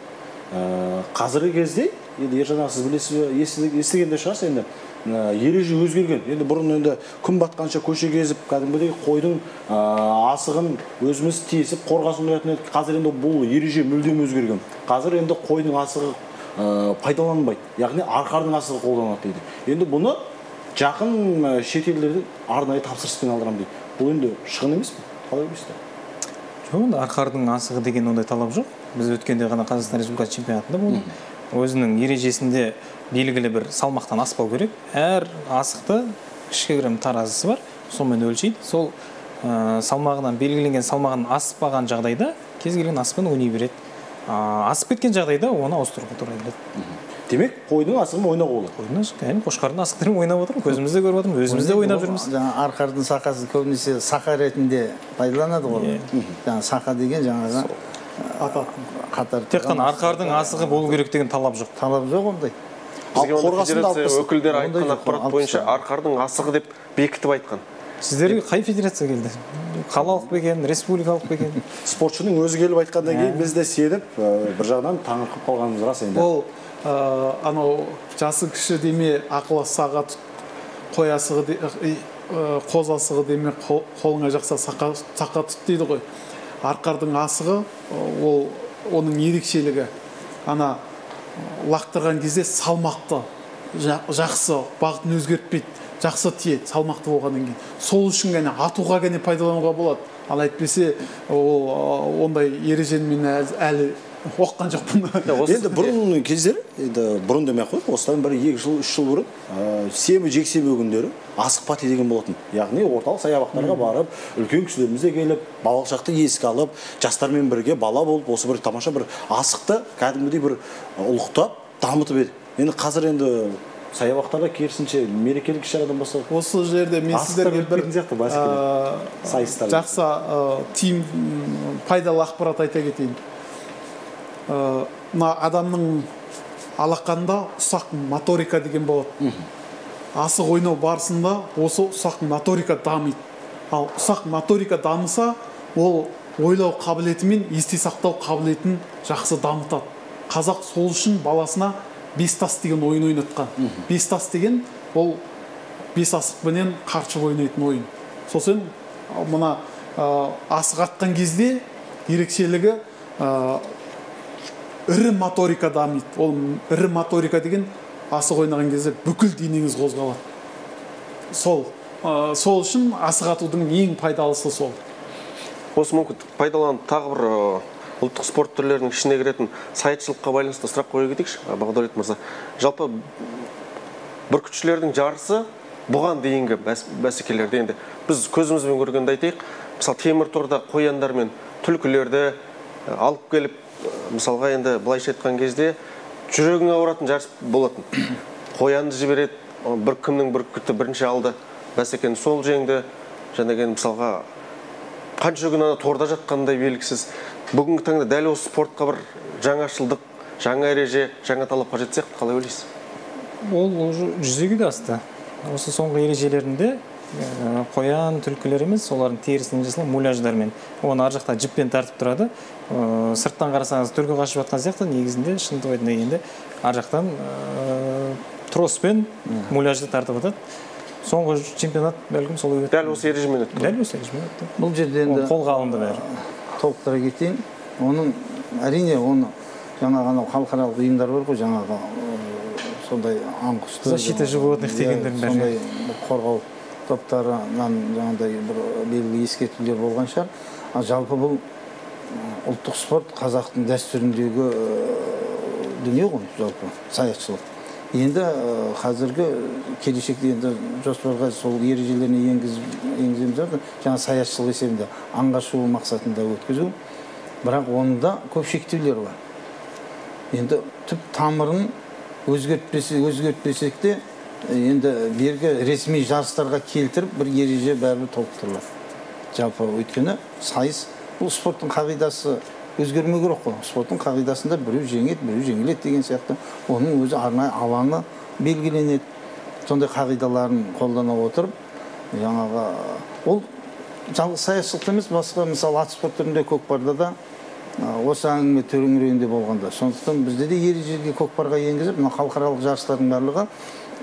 Қазіргі кезде енді ержан аға сіз білесіз, естіген де шығарсыз енді. Ереже өзгерген. Енді бұрын енді күн батқанша көше кезіп, кәдімгідей қойдың асығын өзіміз тесіп қорғасын оятын едік. Қазір енді бұл ереже мүлдем өзгерген. Қазір енді қойдың асығы пайдаланбайды. Яғни арқардың асығы қолданылады дейді. Енді бұны жақын шетелдерден арнайы тапсырыспен алдырам дейді. Бұл енді шығын емес пе? Қалай ойлайсыздар? Жоқ, арқардың асығы деген ондай талап жоқ. Біз өткенде ғана Қазақстан Республикасы чемпионатында болдық. Өзінің ережесінде белгілі бір салмақтан аспау керек. Әр асықты кішігірім таразысы бар, сонымен өлшейді. Сол салмағынан белгіленген салмағынан аспаған жағдайда кез келген аспен ойнай береді. Асып кеткен жағдайда оны ауыстыруға тура келеді. Демек, қойдың асығын ойнауға болады. Қойдың, қошқардың асықтарын ойнап отырмыз, көзімізде көріп отырмыз, өзіміз де ойнап жүрміз. Жаңа арқардың сақасын көбінесе сақа ретінде пайдаланады ғой. Жаңа сақа деген жаңағы қатар. Тек қана арқардың асығы болу керек деген талап жоқ. Талап жоқ ондай. Бізге федерация өкілдері айтқан ақпарат бойынша арқардың асығы деп бекітіп айтқан. Сіздерге қай федерация келді? Қалалық ба екен, республикалық ба екен? Спортшының өзі келіп айтқаннан кейін біз де сеніп, бір жағынан таңырқап қалғанымыз рас енді. Ол анау жасы кіші деме ақылы сағат қой асығы қоз асығы деме қолыңа жақса сақа тұт дейді ғой. Арқардың асығы ол оның ерекшелігі ана лақтырған кезде салмақты жақсы бағытын өзгертпейді, жақсы тиеді салмақты болғаннан кейін. Сол үшін ғана атуға ғана пайдалануға болады. Ал әйтпесе ол ондай ережені мен әлі оққан жоқпын. Енді бұрын кездері, бұрын демей-ақ қойып, осыдан бір 2 жыл, 3 жыл бұрын сенбі жексенбі күндері асық пати деген болатын. Яғни орталық саябақтарға барып, үлкен кісілеріміз де келіп, балалық шақты еске алып, жастармен бірге бала болып, осы бір тамаша бір асықты кәдімгідей бір ұлықтап, дамытып еді. Енді қазір енді саябақтарда керісінше мерекелік іс-шарадан бастап. Осы жерде мен сіздерге бір жақсы тиім пайдалы ақпарат айта кетейін. Мына адамның алақанында ұсақ моторика деген болады. Асық ойнау барысында осы ұсақ моторика дамиды. Ал ұсақ моторика дамыса, ол ойлау қабілеті мен есте сақтау қабілетін жақсы дамытады. Қазақ сол үшін баласына 5 тас деген ойын ойнатқан. 5 тас деген ол 5 асықпенен қаршып ойнайтын ойын. Сосын мына асық атқан кезде ерекшелігі ірі моторика дамиды. Ол ірі моторика деген асық ойнаған кезде бүкіл денеңіз қозғалады. Сол үшін асық атудың ең пайдалысы сол. Осы мүмкін пайдаланып тағы бір ұлттық спорт түрлерінің ішіне кіретін саятшылыққа байланысты сұрақ қоя кетейікші, Бағдәулет мырза. Жалпы бүркітшілердің жарысы бұған дейінгі бәсекелерде енді біз көзімізбен көргенде айтайық, мысалы темір торда қояндар мен түлкілерді алып келіп, мысалға енді былайша айтқан кезде жүрегің ауыратын жарыс болатын. Қоянды жібереді, бір кімнің бүркіті бірінші алды, бәсекені сол жеңді, және мысалға қанша күн ана торда жатқандай белгісіз. Бүгінгі таңда дәл осы спортқа бір жаңашылдық, жаңа ереже, жаңа талап қажет сияқты, қалай ойлайсыз? Ол жүзеге де асты. Осы соңғы ережелерінде қоян түлкілер емес, солардың терісінен жасалған муляждармен. Оны ар жақта жіппен тартып тұрады. Сырттан қарасаңыз түлкі қашып жатқан сияқты, негізінде шындық айтқанда дегенде ар жақтан троспен муляжды тартып жатады. Соңғы чемпионат бәлкім сол өтті. Дәл осы ережемен өтті. Дәл осы ережемен өтті. Бұл жерде енді қолға алынды бәрі. Толықтыра кетейін. Оның әрине оны жаңағы анау халықаралық ұйымдар бар ғой, жаңағы сондай аңқұсты, защита животных дегендердің бәрі. Сондай қорғау топтарынан жаңағыдай бір белгілі ескертулер болған шығар. Жалпы бұл ұлттық спорт қазақтың дәстүріндегі дүние ғой, жалпы саятшылық. Енді қазіргі келешекте енді жоспарға сол ережелеріне енгіземіз, жаңа саятшылық есебінде аңға шығу мақсатында өткізу. Бірақ онда көп шектеулер бар. Енді түп тамырын өзгертпесек те, енді бергі ресми жарыстарға келтіріп бір ереже бәрібір толықтырылады. Жалпы өйткені сайыс бұл спорттың қағидасы өзгермеу керек қой. Спорттың қағидасында біреу жеңеді, біреу жеңіледі деген сияқты. Оның өзі арнайы алаңы белгіленеді. Сондай қағидаларын қолдана отырып, жаңағы ол жалғыз саятшылық емес, басқа мысалы ат спорт түрінде көкпарда да осы әңгіме төреңірегінде болғанда. Сондықтан бізде де ережеге көкпарға енгізіп, мына халықаралық жарыстардың барлығы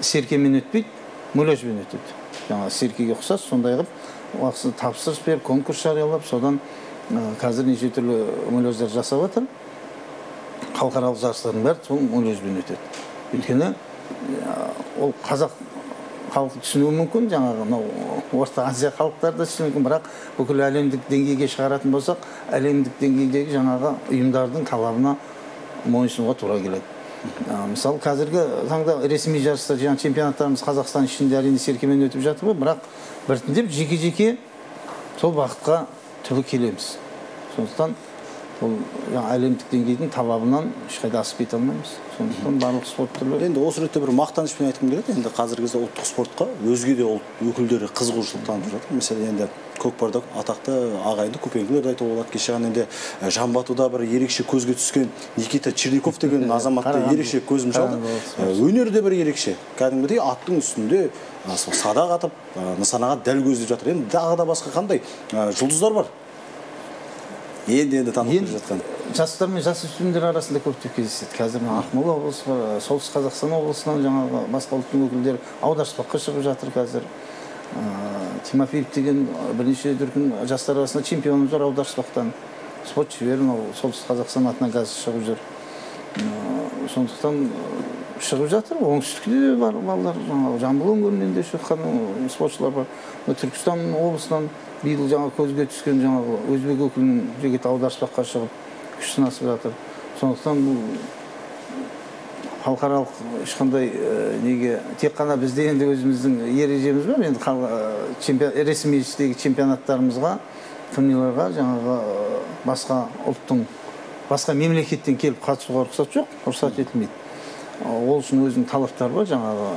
серкемен өтпейді, муляжбен өтеді. Жаңа серкеге ұқсас, сондай қылып уақытысында тапсырыс беріп, конкурс жариялап, содан қазір неше түрлі муляждар жасап жатыр. Халықаралық жарыстардың бәрі сол муляжбен өтеді. Өйткені ол қазақ халқы түсінуі мүмкін, жаңағы Орта Азия халықтары да түсінуі мүмкін, бірақ бүкіл әлемдік деңгейге шығаратын болсақ, әлемдік деңгейдегі жаңағы ұйымдардың талабына мойынсұнуға тура келеді. Мысалы, қазіргі таңда ресми жарыстар, жаңа чемпионаттарымыз Қазақстан ішінде әрине серкемен өтіп жатыр, бірақ біртіндеп жеке-жеке сол бағытқа түрлі келеміз. Сондықтан бұл әлемдік деңгейдің талабынан ешқайда асып кете алмаймыз. Сондықтан барлық спорт түрлері. Енді осы ретте бір мақтанышпен айтқым келеді. Енді қазіргі кезде ұлттық спортқа өзге де ұлт өкілдері қызығушылық танытып жатыр. Mesela енді көкпарда атақты ағайынды көпеңгілерді айтуға болады. Кеше ғана енді Жамбатуда бір ерекше көзге түскен Никита Черников деген азаматты ерекше көзім шалды. Өнері де бір ерекше. Кәдімгідей аттың үстінде садақ атып, нысанаға дәл көздеп жатыр. Енді тағы да басқа қандай жұлдыздар бар? Енді танып жатқан. Жастар мен жасөспірімдер арасында көптеп кездеседі. Қазір Ақмола облысы бар, Солтүстік Қазақстан облысынан жаңағы басқа ұлттың өкілдері аударыспаққа шығып жатыр қазір. Тимофеев деген бірнеше дүркін жастар арасында чемпионымыз бар аударыспақтан. Спорт шеберін ол Солтүстік Қазақстан атынан қазір шығып жүр. Сондықтан шығып жатыр. Оңтүстікте де бар балалар, Жамбыл өңірінен де шыққан спортшылар бар. Түркістан облысынан биыл жаңа көзге түскен жаңағы өзбек өкілінің жігіт аударыспаққа шығып күш сынасып жатыр. Сондықтан бұл халықаралық ешқандай неге тек қана бізде енді өзіміздің ережеміз бар. Енді ресми чемпионаттарымызға, турнирларға жаңағы басқа ұлттың, басқа мемлекеттен келіп қатысуға рұқсат жоқ, рұқсат етілмейді. Ол үшін өзінің талаптары бар, жаңағы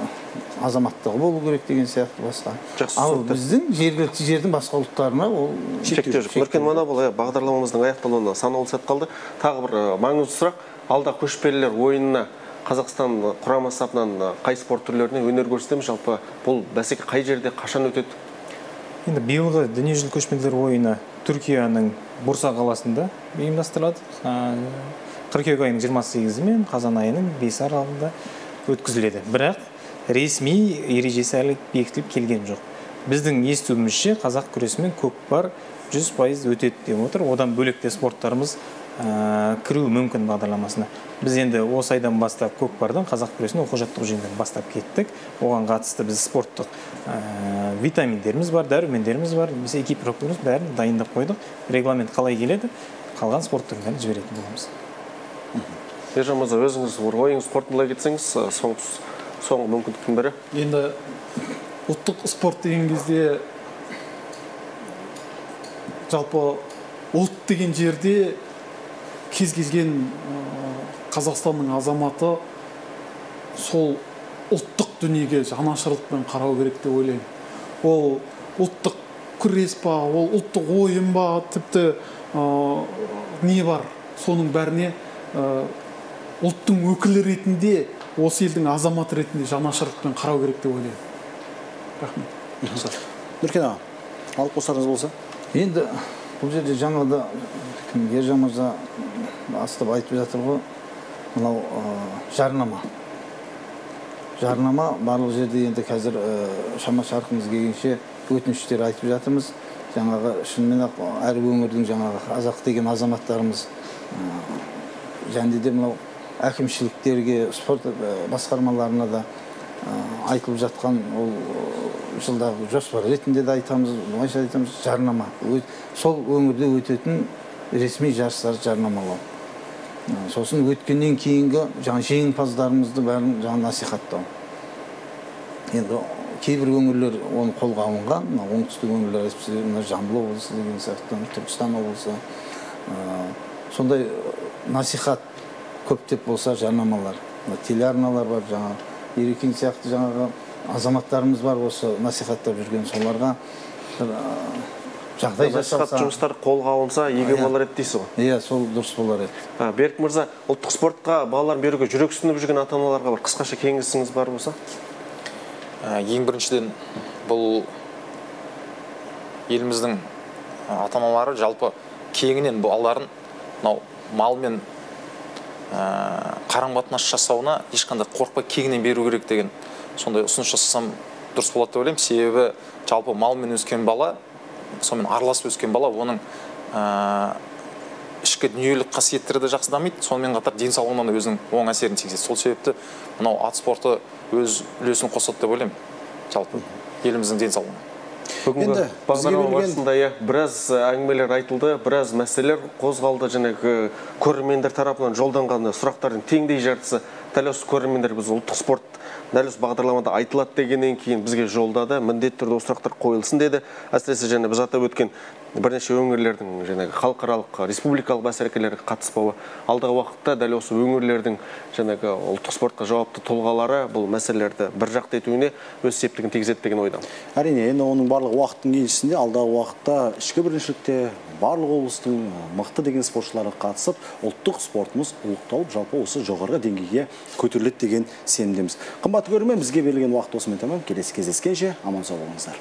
азаматтығы болу керек деген сияқты басқа. Ал біздің жергілікті жердің басқа ұлттарына ол шектеу жоқ. Нұркен Манабұл, бағдарламамыздың аяқталуына санаулы сәт қалды. Тағы бір маңызды сұрақ, алда көшпелілер ойынына Қазақстан құрама сапынан қай спорт түрлеріне өнер көрсетеміз? Жалпы бұл бәсеке қай жерде қашан өтеді? Енді биылғы дүниежүзілік көшпелілер ойыны Түркияның Бурса қаласында ұйымдастырылады. Қыркүйек айының 28-і мен қазан айының 5 аралығында өткізіледі. Бірақ ресми ережесі әлі бекітіліп келген жоқ. Біздің естуімізше қазақ күресі мен көкпар 100% өтеді деп отыр. Одан бөлек те спорттарымыз кіруі мүмкін бағдарламасына. Біз енді осы айдан бастап көкпардан қазақ күресінің оқу-жаттығу жиындарын бастап кеттік. Оған қатысты біз спорттық витаминдеріміз бар, дәрумендеріміз бар, немесе экипировкаларымыз бәрін дайындап қойдық. Регламент қалай келеді, қалған спорт түрлерін жіберетін боламыз. Ержан мырза, өзіңіз ойыңыз қорытындылай кетсеңіз, соңғы мүмкіндіктің бірі. Енді ұлттық спорт деген кезде жалпы ұлт деген жерде кез келген Қазақстанның азаматы сол ұлттық дүниеге жанашырлықпен қарау керек деп ойлаймын. Ол ұлттық күрес па, ол ұлттық ойын ба, тіпті не бар, соның бәріне ұлттың өкілі ретінде, осы елдің азаматы ретінде жанашырлықпен қарау керек деп ойлаймын. Рахмет. Нұркен аға, алып қосарыңыз болса? Енді бұл жерде жаңада Ержан мырза астып айтып жатыр ғой, мынау жарнама. Жарнама барлық жерде енді қазір шама шарқымыз келгенше өтініштер айтып жатырмыз. Жаңағы шынымен ақ әр өңірдің жаңағы қазақ деген азаматтарымыз және де мынау әкімшіліктерге, спорт басқармаларына да айтылып жатқан ол жылдағы жоспар ретінде де айтамыз, былайша айтамыз, жарнама. Сол өңірде өтетін ресми жарыстар жарнамалау. Сосын өткеннен кейінгі жаңа жеңімпаздарымызды бәрін жаңа насихаттау. Енді кейбір өңірлер оны қолға алынған, оңтүстік өңірлер әсіресе Жамбыл облысы деген сияқты, Түркістан облысы. Сондай насихат көптеп болса жарнамалар, телеарналар бар, жаңа Ерекең сияқты жаңағы азаматтарымыз бар, осы насихаттап жүрген, соларға жағдай жасалса. Насихат жұмыстар қолға алынса, игі болар еді дейсіз ғой? Иә, сол дұрыс болар еді. Берік мырза, ұлттық спортқа балаларын беруге жүрексініп жүрген ата-аналарға бір қысқаша кеңесіңіз бар болса? Ең біріншіден бұл еліміздің ата-аналары жалпы кеңінен балаларын мынау малмен қарым қатынас жасауына ешқандай қорықпай кеңінен беру керек деген сондай ұсыныс жасасам дұрыс болады деп ойлаймын. Себебі жалпы малмен өскен бала, сонымен араласып өскен бала, оның ішкі дүниелік қасиеттері де жақсы дамиды, сонымен қатар денсаулығына да өзінің оң әсерін тигізеді. Сол себепті мынау ат спорты өз үлесін қосады деп ойлаймын, жалпы еліміздің денсаулығына. Бүгінгі бағдарлама барысында біраз әңгімелер айтылды, біраз мәселелер қозғалды, жаңағы көрермендер тарапынан жолданған сұрақтардың теңдей жартысы дәл осы көрермендер біз ұлттық спорт дәл осы бағдарламада айтылады дегеннен кейін бізге жолдады, міндетті түрде осы сұрақтар қойылсын деді. Әсіресе және біз атап өткен бірнеше өңірлердің жаңағы халықаралық, республикалық бәсекелерге қатыспауы, алдағы уақытта дәл осы өңірлердің жаңағы ұлттық спортқа жауапты тұлғалары бұл мәселелерді бір жақты етуіне өз септігін тигізеді деген ойдамын. Әрине, енді оның барлық уақыттың еншісінде алдағы уақытта ішкі біріншілікте барлық облыстың мықты деген спортшылары қатысып, ұлттық спортымыз ұлықталып, жалпы осы жоғарғы деңгейге көтеріледі деген сенімдеміз. Қымбатты көрермен, бізге берілген уақыт осымен тамам. Келесі кездескенше аман сау болыңыздар.